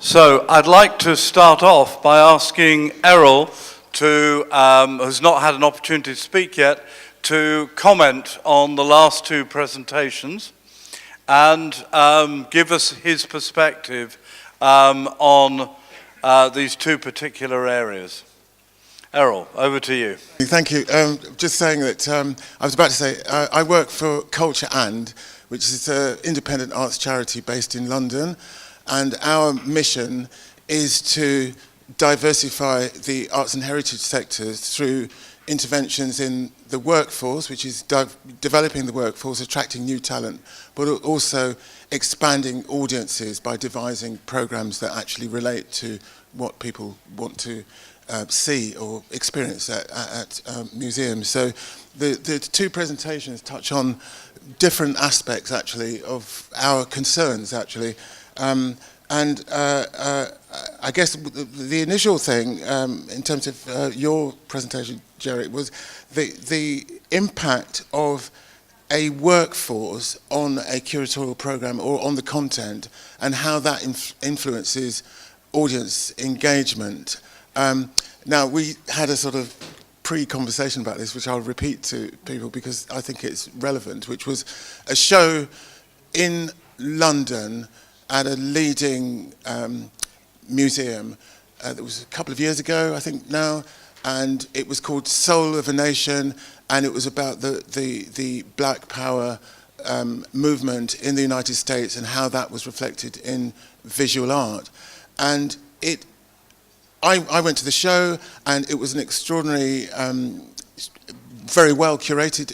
So I'd like to start off by asking Errol, who's not had an opportunity to speak yet, to comment on the last two presentations and give us his perspective on these two particular areas. Errol, over to you. Thank you. Just saying that I was about to say I work for Culture And, which is an independent arts charity based in London, and our mission is to diversify the arts and heritage sectors through interventions in the workforce, which is developing the workforce, attracting new talent, but also expanding audiences by devising programs that actually relate to what people want to see or experience at museums. So the two presentations touch on different aspects actually of our concerns actually. I guess the initial thing in terms of your presentation, Gerri, was the impact of a workforce on a curatorial program or on the content and how that influences audience engagement. Now, we had a sort of pre-conversation about this, which I'll repeat to people because I think it's relevant, which was a show in London at a leading museum that was a couple of years ago, I think now, and it was called Soul of a Nation, and it was about the Black Power movement in the United States and how that was reflected in visual art. And I went to the show, and it was an extraordinary, very well curated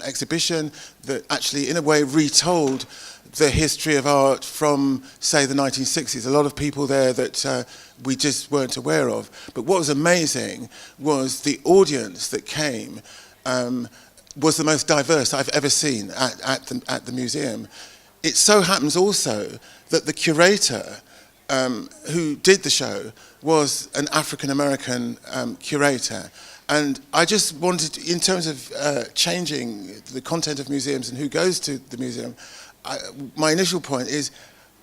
exhibition that actually, in a way, retold the history of art from, say, the 1960s. A lot of people there that we just weren't aware of. But what was amazing was the audience that came was the most diverse I've ever seen at the museum. It so happens also that the curator who did the show was an African-American curator. And I just wanted, in terms of changing the content of museums and who goes to the museum, my initial point is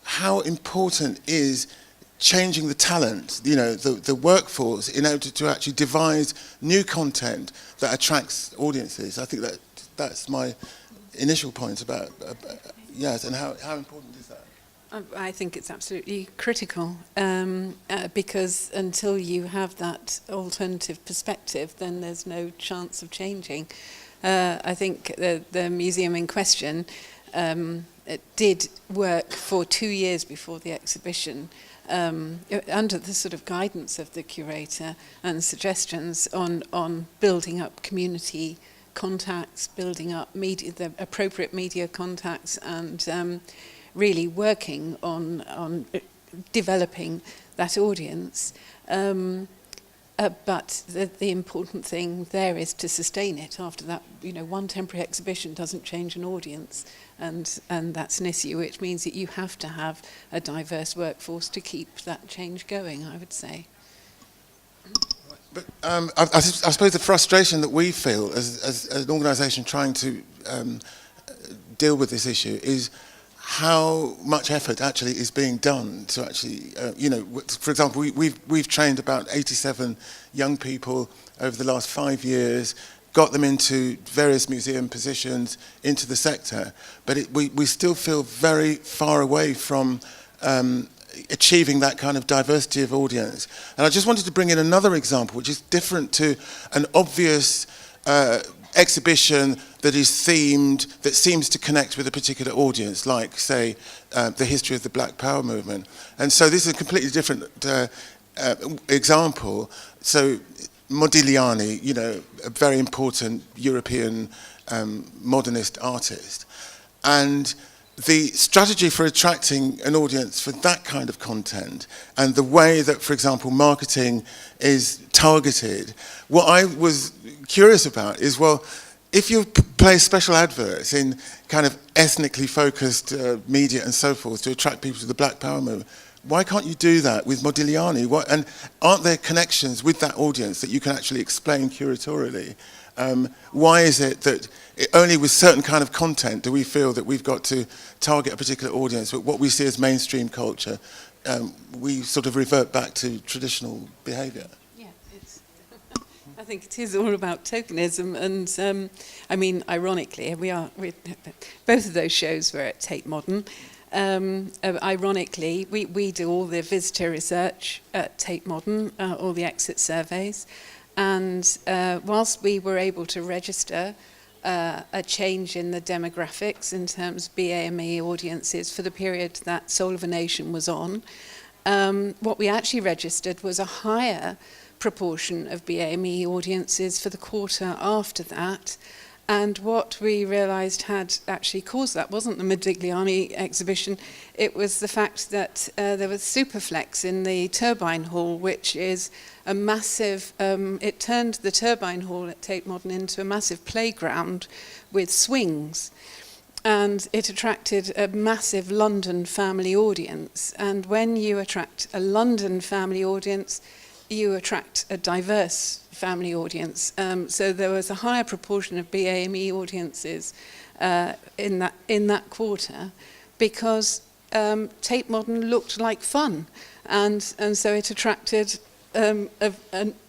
how important is changing the talent, you know, the workforce in order to actually devise new content that attracts audiences. I think that's my initial point about, yes, and how important is that? I think it's absolutely critical because until you have that alternative perspective, then there's no chance of changing. I think the museum in question it did work for 2 years before the exhibition under the sort of guidance of the curator and suggestions on building up community contacts, building up the appropriate media contacts, and really working on developing that audience. But the important thing there is to sustain it. After that, you know, one temporary exhibition doesn't change an audience, and that's an issue, which means that you have to have a diverse workforce to keep that change going, I would say. But I suppose the frustration that we feel as an organisation trying to deal with this issue is how much effort actually is being done to actually, you know, for example, we've trained about 87 young people over the last 5 years, got them into various museum positions into the sector, but we still feel very far away from achieving that kind of diversity of audience. And I just wanted to bring in another example, which is different to an obvious exhibition that is themed, that seems to connect with a particular audience, like, say, the history of the Black Power movement. And so this is a completely different example. So Modigliani, you know, a very important European modernist artist. And the strategy for attracting an audience for that kind of content and the way that, for example, marketing is targeted, what I was curious about is, well, if you play special adverts in kind of ethnically focused media and so forth to attract people to the Black Power movement, why can't you do that with Modigliani? And aren't there connections with that audience that you can actually explain curatorially? Why is it that only with certain kind of content do we feel that we've got to target a particular audience, but what we see as mainstream culture we sort of revert back to traditional behaviour. Yeah, I think it is all about tokenism, and I mean, ironically, both of those shows were at Tate Modern. Ironically, we do all the visitor research at Tate Modern, all the exit surveys, and whilst we were able to register a change in the demographics in terms of BAME audiences for the period that Soul of a Nation was on, what we actually registered was a higher proportion of BAME audiences for the quarter after that. And what we realised had actually caused that wasn't the Modigliani exhibition, it was the fact that there was Superflex in the Turbine Hall, which is a massive, it turned the Turbine Hall at Tate Modern into a massive playground with swings. And it attracted a massive London family audience. And when you attract a London family audience, you attract a diverse family audience. So there was a higher proportion of BAME audiences in that quarter because Tate Modern looked like fun. And so it attracted a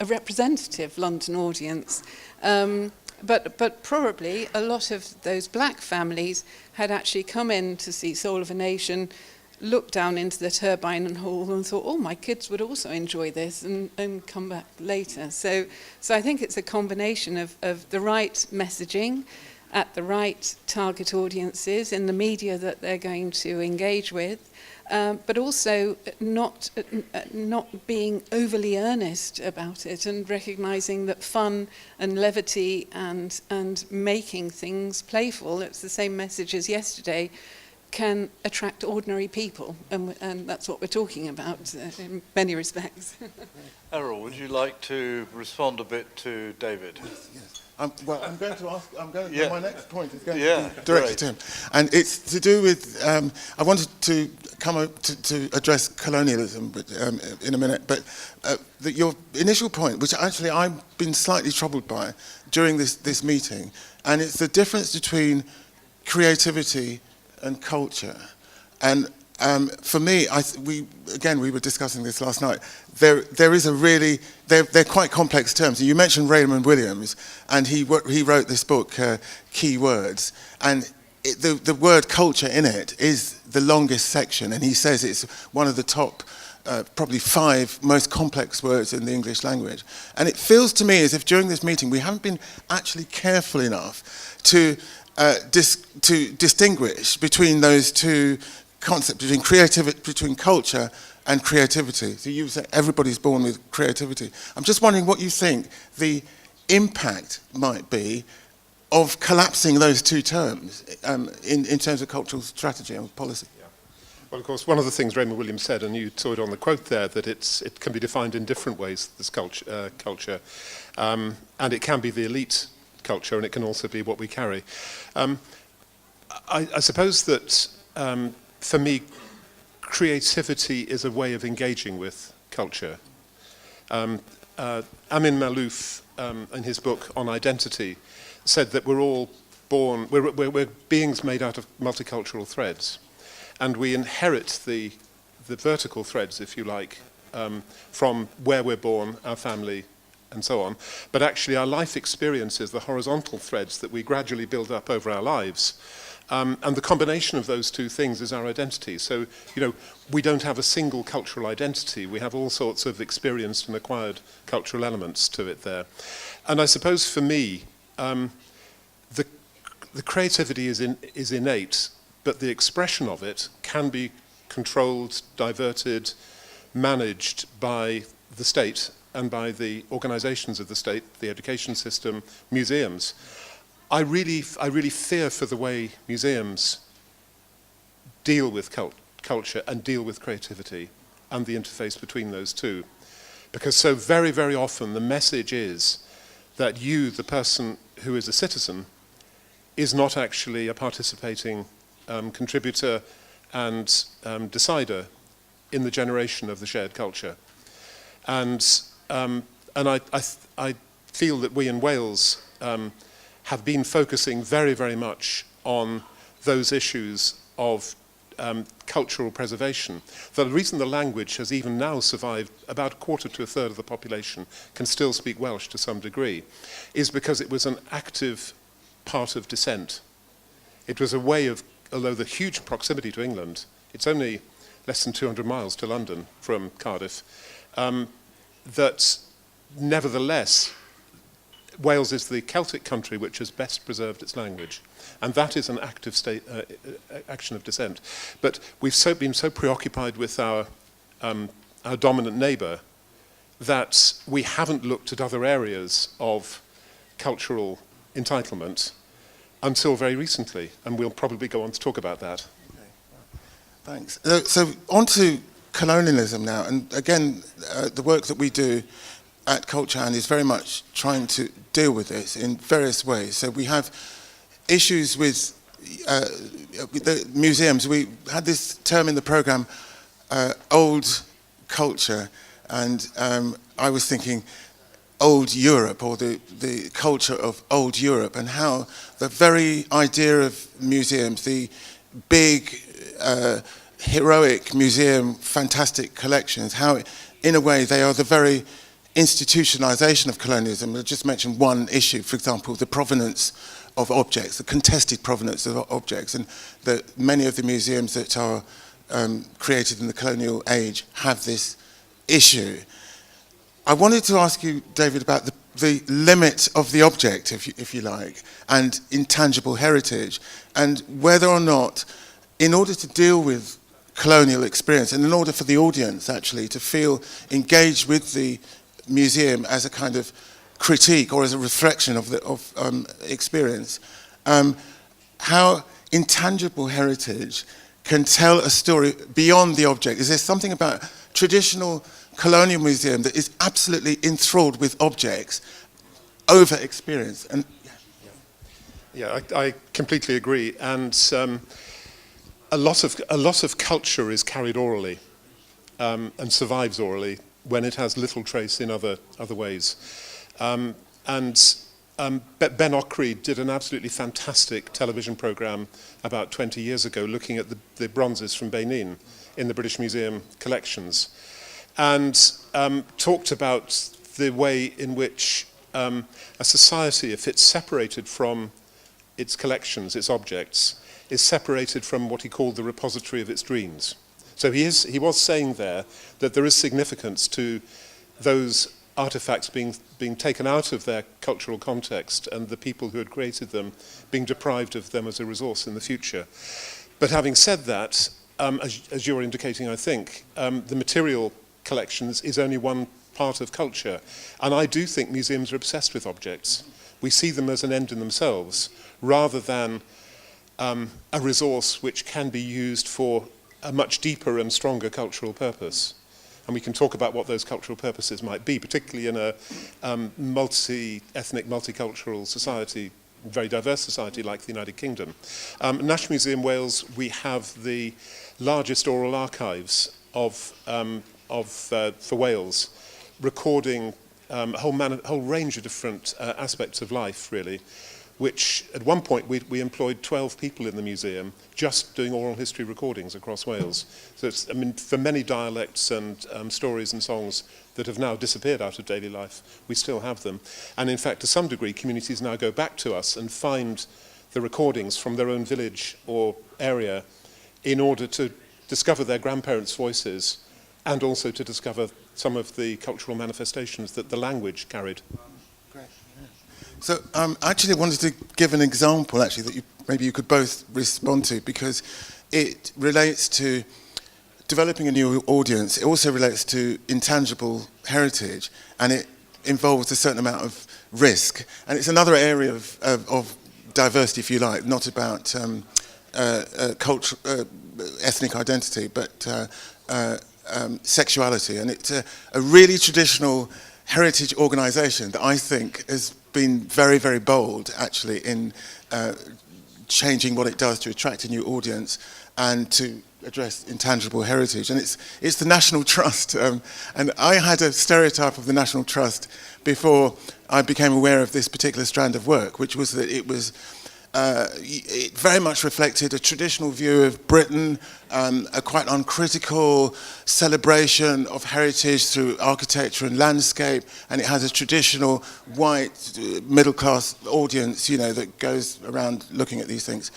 representative London audience. But probably a lot of those black families had actually come in to see Soul of a Nation, looked down into the Turbine Hall and thought, oh, my kids would also enjoy this and come back later. So I think it's a combination of the right messaging at the right target audiences in the media that they're going to engage with, but also not being overly earnest about it and recognising that fun and levity and making things playful, it's the same message as yesterday, can attract ordinary people, and that's what we're talking about in many respects. Errol, would you like to respond a bit to David? Yes. I'm going to ask. Yeah. My next point is going Yeah, to be directed to him, and it's to do with. I wanted to come to address colonialism, but in a minute. But your initial point, which actually I've been slightly troubled by during this meeting, and it's the difference between creativity and culture. And for me, we were discussing this last night. There is a really, they're quite complex terms. You mentioned Raymond Williams, and he wrote this book, Key Words, and the word culture in it is the longest section, and he says it's one of the top probably 5 most complex words in the English language. And it feels to me as if during this meeting we haven't been actually careful enough to distinguish between those two concepts, between culture and creativity. So you say everybody's born with creativity. I'm just wondering what you think the impact might be of collapsing those two terms in terms of cultural strategy and policy. Yeah. Well, of course, one of the things Raymond Williams said, and you saw it on the quote there, that it can be defined in different ways, this culture, and it can be the elite culture, and it can also be what we carry. I suppose that for me, creativity is a way of engaging with culture. Amin Malouf, in his book on identity, said that we're all born, we're beings made out of multicultural threads, and we inherit the vertical threads, if you like, from where we're born, our family, and so on. But actually our life experiences, the horizontal threads that we gradually build up over our lives. And the combination of those two things is our identity. So, we don't have a single cultural identity. We have all sorts of experienced and acquired cultural elements to it there. And I suppose for me, the creativity is innate, but the expression of it can be controlled, diverted, managed by the state and by the organizations of the state, the education system, museums. I really fear for the way museums deal with culture and deal with creativity and the interface between those two. Because so very, very often the message is that you, the person who is a citizen, is not actually a participating contributor and decider in the generation of the shared culture. And I feel that we in Wales have been focusing very, very much on those issues of cultural preservation. The reason the language has even now survived, about a quarter to a third of the population can still speak Welsh to some degree, is because it was an active part of descent. It was a way of, although the huge proximity to England, it's only less than 200 miles to London from Cardiff, that nevertheless, Wales is the Celtic country which has best preserved its language. And that is an active action of descent. But we've been so preoccupied with our dominant neighbour that we haven't looked at other areas of cultural entitlement until very recently. And we'll probably go on to talk about that. Okay. Thanks. So on to colonialism now. And again, the work that we do at Culture Hand is very much trying to deal with this in various ways. So we have issues with the museums. We had this term in the programme, old culture, and I was thinking old Europe, or the culture of old Europe, and how the very idea of museums, the big, heroic museum, fantastic collections, how in a way they are the very institutionalization of colonialism. I'll just mention one issue, for example, the provenance of objects, the contested provenance of objects, and that many of the museums that are created in the colonial age have this issue. I wanted to ask you, David, about the limit of the object, if you like, and intangible heritage, and whether or not, in order to deal with colonial experience, and in order for the audience actually to feel engaged with the museum as a kind of critique or as a reflection of experience, how intangible heritage can tell a story beyond the object. Is there something about traditional colonial museum that is absolutely enthralled with objects over experience? And yeah, I completely agree. And a lot of culture is carried orally and survives orally when it has little trace in other ways. Ben Ockrey did an absolutely fantastic television programme about 20 years ago looking at the bronzes from Benin in the British Museum collections, and talked about the way in which a society, if it's separated from its collections, its objects, is separated from what he called the repository of its dreams. So he was saying there that there is significance to those artifacts being taken out of their cultural context and the people who had created them being deprived of them as a resource in the future. But having said that, as you're indicating, I think, the material collections is only one part of culture. And I do think museums are obsessed with objects. We see them as an end in themselves, rather than a resource which can be used for a much deeper and stronger cultural purpose. And we can talk about what those cultural purposes might be, particularly in a multi-ethnic, multicultural society, very diverse society like the United Kingdom. National Museum Wales, we have the largest oral archives for Wales, recording a whole range of different aspects of life, really, which at one point we employed 12 people in the museum just doing oral history recordings across Wales. So it's, I mean, for many dialects and stories and songs that have now disappeared out of daily life, we still have them. And in fact, to some degree, communities now go back to us and find the recordings from their own village or area in order to discover their grandparents' voices and also to discover some of the cultural manifestations that the language carried. So I actually wanted to give an example, actually, that maybe you could both respond to, because it relates to developing a new audience. It also relates to intangible heritage, and it involves a certain amount of risk. And it's another area of diversity, if you like, not about culture, ethnic identity, but sexuality. And it's a really traditional heritage organisation that I think has been very, very bold, actually, in changing what it does to attract a new audience and to address intangible heritage. And it's the National Trust. And I had a stereotype of the National Trust before I became aware of this particular strand of work, which was that it was it very much reflected a traditional view of Britain, a quite uncritical celebration of heritage through architecture and landscape, and it has a traditional white middle-class audience, you know, that goes around looking at these things.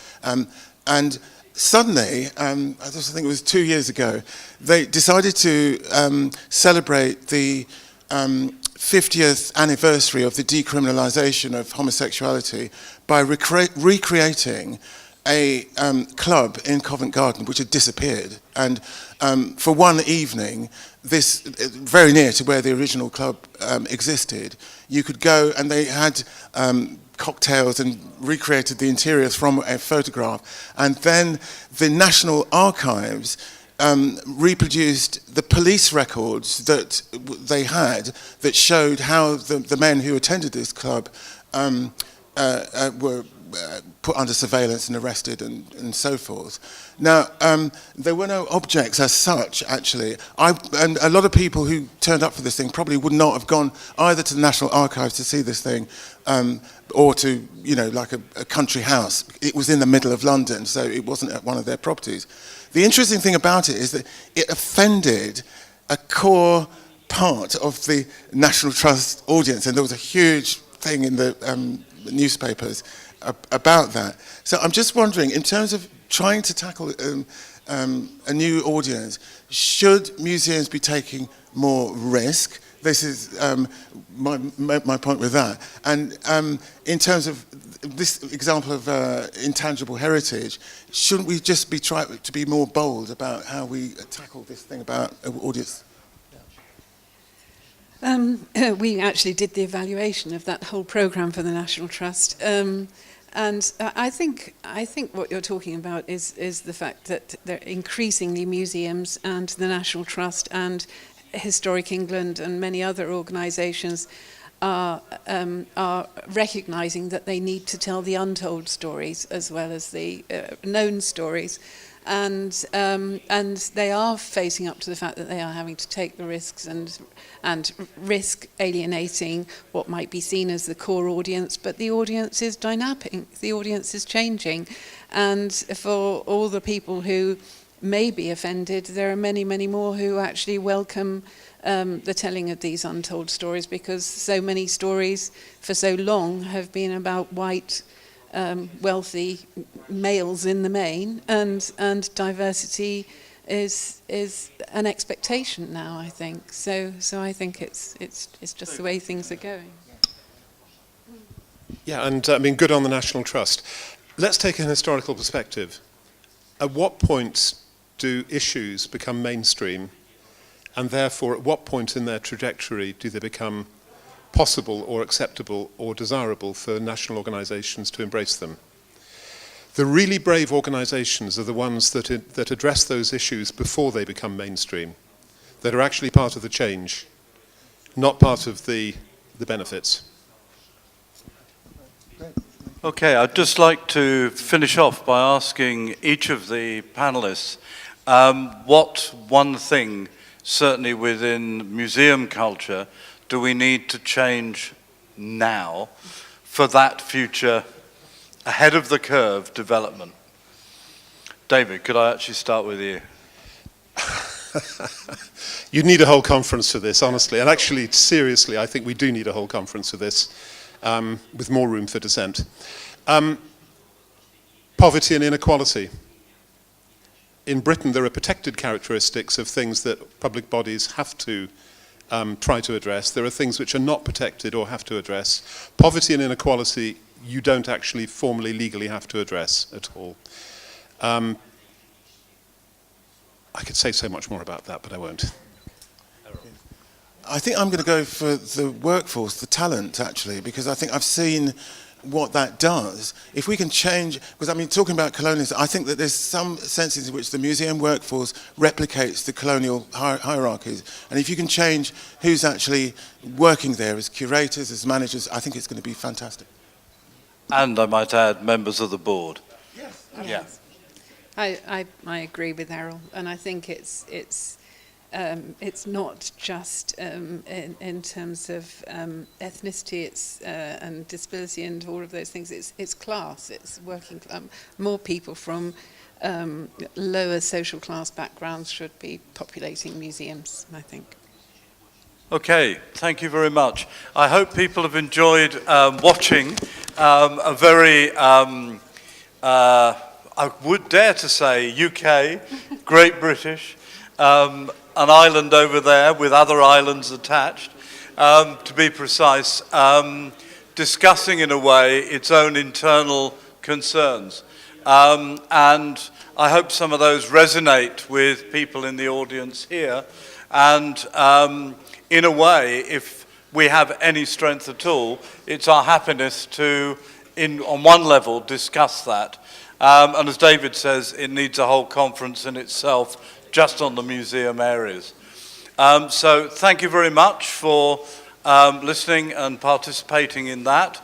And suddenly, I just think it was 2 years ago, they decided to celebrate the 50th anniversary of the decriminalisation of homosexuality by recreating a club in Covent Garden which had disappeared. And for one evening, this very near to where the original club existed, you could go, and they had cocktails and recreated the interiors from a photograph. And then the National Archives reproduced the police records that they had that showed how the men who attended this club were put under surveillance and arrested and so forth. Now, there were no objects as such, actually. And a lot of people who turned up for this thing probably would not have gone either to the National Archives to see this thing or to, you know, like a country house. It was in the middle of London, so it wasn't at one of their properties. The interesting thing about it is that it offended a core part of the National Trust audience, and there was a huge thing in the newspapers about that. So I'm just wondering, in terms of trying to tackle a new audience, should museums be taking more risk? This is my point with that. And in terms of this example of intangible heritage, shouldn't we just be trying to be more bold about how we tackle this thing about audience? We actually did the evaluation of that whole programme for the National Trust, and I think what you're talking about is the fact that there increasingly museums and the National Trust and Historic England and many other organisations are recognising that they need to tell the untold stories as well as the known stories. And they are facing up to the fact that they are having to take the risks and risk alienating what might be seen as the core audience, but the audience is dynamic, the audience is changing, and for all the people who may be offended, there are many, many more who actually welcome the telling of these untold stories, because so many stories for so long have been about white wealthy males in the main, and diversity is an expectation now, I think. So I think it's just the way things are going. Yeah, and I mean, good on the National Trust. Let's take an historical perspective. At what point do issues become mainstream, and therefore at what point in their trajectory do they become possible or acceptable or desirable for national organisations to embrace them? The really brave organisations are the ones that address those issues before they become mainstream, that are actually part of the change, not part of the benefits. Okay, I'd just like to finish off by asking each of the panellists what one thing, certainly within museum culture, do we need to change now for that future ahead of the curve development? David, could I actually start with you? You need a whole conference for this, honestly. And actually, seriously, I think we do need a whole conference for this, with more room for dissent. Poverty and inequality. In Britain, there are protected characteristics of things that public bodies have to try to address. There are things which are not protected or have to address. Poverty and inequality, you don't actually formally, legally have to address at all. I could say so much more about that, but I won't. I think I'm going to go for the workforce, the talent, actually, because I think I've seen what that does. If we can change, because I mean, talking about colonialism, I think that there's some senses in which the museum workforce replicates the colonial hierarchies. And if you can change who's actually working there as curators, as managers, I think it's going to be fantastic. And I might add, members of the board. Yes. Yeah. I agree with Errol, and I think it's it's not just in terms of ethnicity, it's and disability and all of those things. It's class. It's working. More people from lower social class backgrounds should be populating museums, I think. Okay, thank you very much. I hope people have enjoyed watching a very, I would dare to say, UK, Great British, an island over there with other islands attached, to be precise, discussing in a way its own internal concerns. And I hope some of those resonate with people in the audience here. And in a way, if we have any strength at all, it's our happiness to, on one level, discuss that. And as David says, it needs a whole conference in itself just on the museum areas. So thank you very much for listening and participating in that.